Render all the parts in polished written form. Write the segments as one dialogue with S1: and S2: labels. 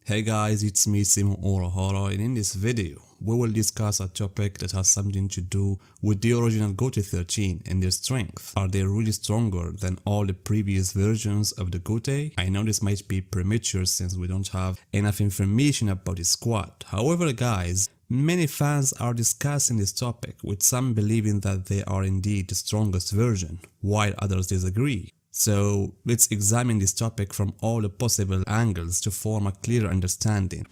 S1: Hey guys, it's me Simon Orohara, and in this video we will discuss a topic that has something to do with the original Gotei 13 and their strength. Are they really stronger than all the previous versions of the Gotei? I know this might be premature since we don't have enough information about the squad. However guys, many fans are discussing this topic, with some believing that they are indeed the strongest version, while others disagree. So let's examine this topic from all the possible angles to form a clear understanding.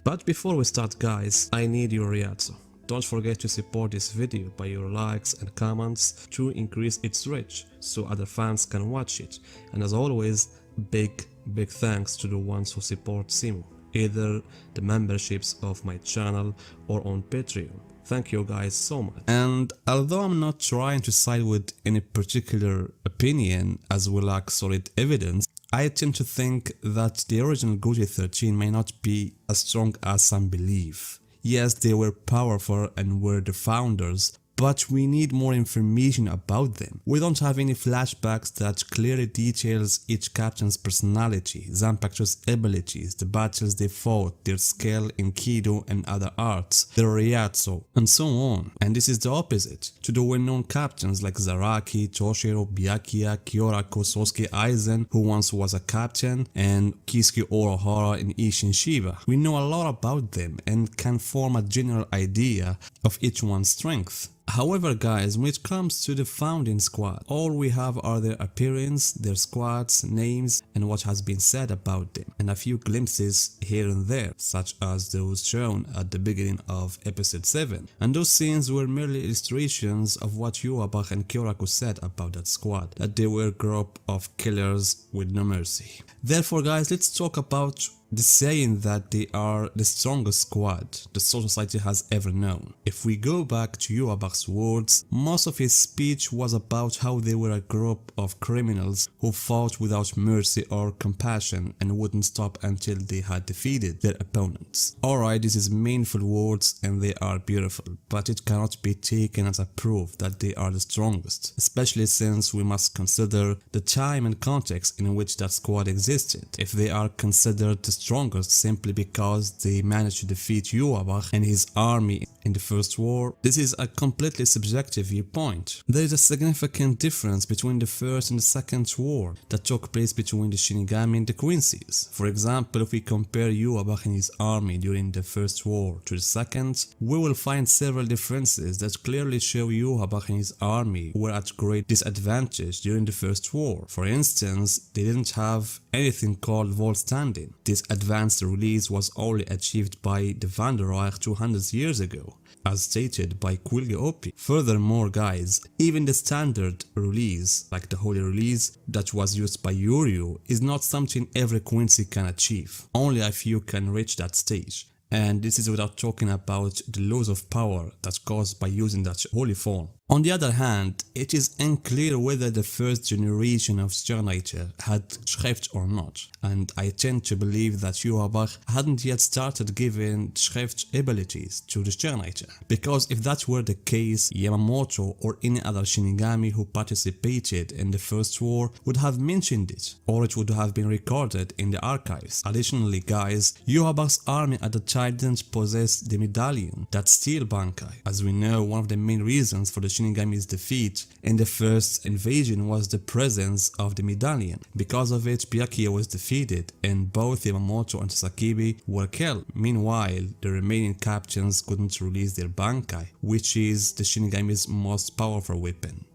S1: But before we start guys, I need your reaction. Don't forget to support this video by your likes and comments to increase its reach so other fans can watch it. And as always, big thanks to the ones who support Simo, either the memberships of my channel or on Patreon. Thank you guys so much. And although I'm not trying to side with any particular opinion as we lack solid evidence, I tend to think that the original Gotei 13 may not be as strong as some believe. Yes, they were powerful and were the founders, but we need more information about them. We don't have any flashbacks that clearly details each captain's personality, Zanpakuto's abilities, the battles they fought, their skill in Kido and other arts, their Ryatsu, and so on. And this is the opposite to the well-known captains like Zaraki, Toshiro, Byakuya, Kyorako, Sosuke Aizen, who once was a captain, and Kisuke Orohara and Isshin Shiba. We know a lot about them and can form a general idea of each one's strength. However guys, when it comes to the founding squad, all we have are their appearance, their squads, names, and what has been said about them, and a few glimpses here and there, such as those shown at the beginning of episode 7. And those scenes were merely illustrations of what Yuabach and Kyorako said about that squad, that they were a group of killers with no mercy. Therefore guys, let's talk about the saying that they are the strongest squad the Soul Society has ever known. If we go back to Yuabach's words, most of his speech was about how they were a group of criminals who fought without mercy or compassion and wouldn't stop until they had defeated their opponents. Alright, this is meaningful words and they are beautiful, but it cannot be taken as a proof that they are the strongest, especially since we must consider the time and context in which that squad existed. If they are considered the strongest simply because they managed to defeat Yuabach and his army in the first war, this is a completely subjective viewpoint. There is a significant difference between the first and the second war that took place between the Shinigami and the Quincy's. For example, if we compare Yuabach and his army during the first war to the second, we will find several differences that clearly show Yuabach and his army were at great disadvantage during the first war. For instance, they didn't have anything called vault standing. This advanced release was only achieved by the Wanderreich 200 years ago, as stated by Quilge. Furthermore guys, even the standard release, like the holy release that was used by Yuryu, is not something every Quincy can achieve. Only a few can reach that stage. And this is without talking about the loss of power that's caused by using that holy form. On the other hand, it is unclear whether the first generation of Sternreiter had Schrift or not, and I tend to believe that Yuabach hadn't yet started giving Schrift abilities to the Sternreiter, because if that were the case, Yamamoto or any other Shinigami who participated in the first war would have mentioned it, or it would have been recorded in the archives. Additionally guys, Yuabach's army at the time didn't possess the medallion, that steel Bankai. As we know, one of the main reasons for the Shinigami's defeat in the first invasion was the presence of the medallion. Because of it, Byakuya was defeated and both Yamamoto and Sakibi were killed. Meanwhile, the remaining captains couldn't release their Bankai, which is the Shinigami's most powerful weapon.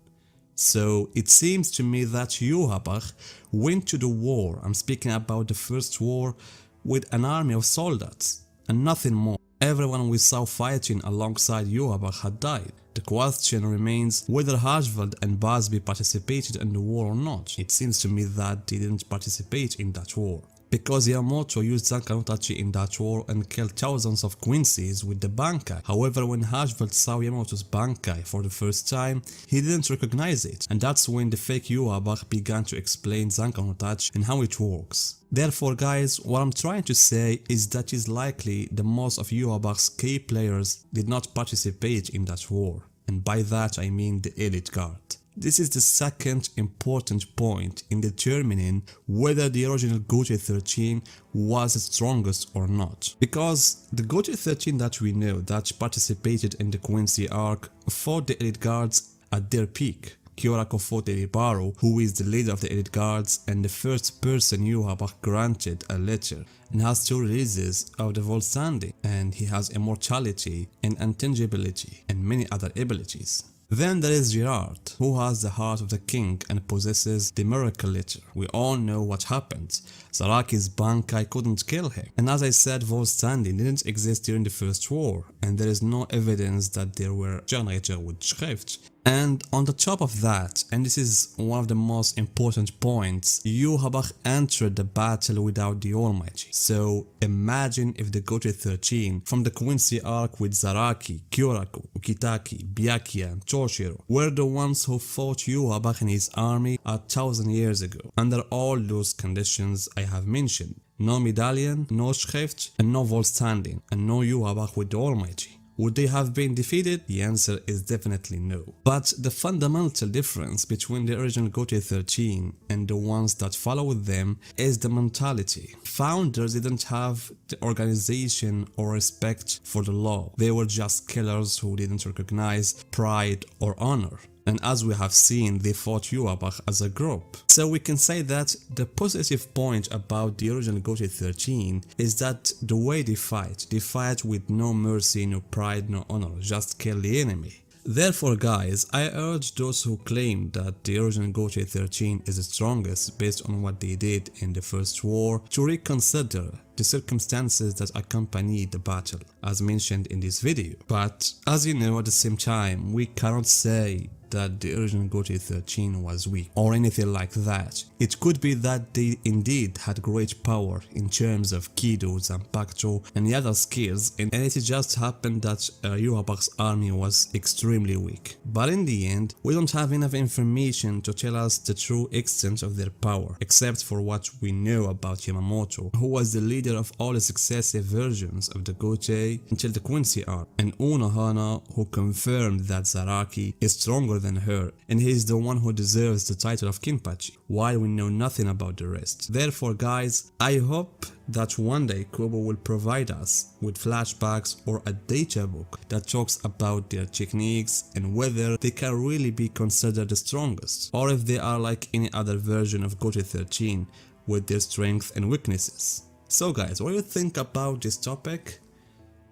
S1: So it seems to me that Yuabach went to the war, I'm speaking about the first war, with an army of soldiers and nothing more. Everyone we saw fighting alongside Yuabach had died. The question remains whether Haschwald and Busby participated in the war or not. It seems to me that they didn't participate in that war, because Yamamoto used Zanpakuto in that war and killed thousands of Quincy's with the Bankai. However, when Haschwald saw Yamamoto's Bankai for the first time, he didn't recognize it, and that's when the fake Yuabach began to explain Zanpakuto and how it works. Therefore guys, what I'm trying to say is that it's likely the most of Yuabach's key players did not participate in that war, and by that I mean the elite guard. This is the second important point in determining whether the original Gotei 13 was the strongest or not. Because the Gotei 13 that we know that participated in the Quincy arc fought the elite guards at their peak. Kyorako fought Eribaru, who is the leader of the elite guards and the first person Yhwach granted a letter, and has 2 releases of the Vault Standing, and he has immortality and intangibility and many other abilities. Then there is Gerard, who has the heart of the king and possesses the miracle letter. We all know what happened. Zaraki's Bankai couldn't kill him. And as I said, Vault Standing didn't exist during the First War, and there is no evidence that there were generators with Schrift. And on the top of that, and this is one of the most important points, Yhwach entered the battle without the Almighty. So imagine if the Gotei 13 from the Quincy arc with Zaraki, Kyorako, Ukitake, Byakuya and Toshiro were the ones who fought Yhwach and his army 1,000 years ago, under all those conditions I have mentioned. No medallion, no Schrift, and no Vault Standing, and no Yhwach with the Almighty. Would they have been defeated? The answer is definitely no. But the fundamental difference between the original Gotei 13 and the ones that followed them is the mentality. Founders didn't have the organization or respect for the law. They were just killers who didn't recognize pride or honor. And as we have seen, they fought Yhwach as a group. So we can say that the positive point about the original Gotei 13 is that the way they fight with no mercy, no pride, no honor, just kill the enemy. Therefore guys, I urge those who claim that the original Gotei 13 is the strongest based on what they did in the First War to reconsider the circumstances that accompanied the battle, as mentioned in this video. But as you know, at the same time, we cannot say that the original Gotei 13 was weak or anything like that. It could be that they indeed had great power in terms of Kido, Zanpakuto and the other skills, and it just happened that Yhwach's army was extremely weak. But in the end, we don't have enough information to tell us the true extent of their power, except for what we know about Yamamoto, who was the leader of all the successive versions of the Gotei until the Quincy arc, and Unohana, who confirmed that Zaraki is stronger than her, and he is the one who deserves the title of Kinpachi, while we know nothing about the rest. Therefore guys, I hope that one day Kubo will provide us with flashbacks or a data book that talks about their techniques and whether they can really be considered the strongest, or if they are like any other version of Gotei 13 with their strengths and weaknesses. So guys, what do you think about this topic?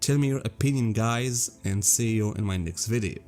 S1: Tell me your opinion guys, and see you in my next video.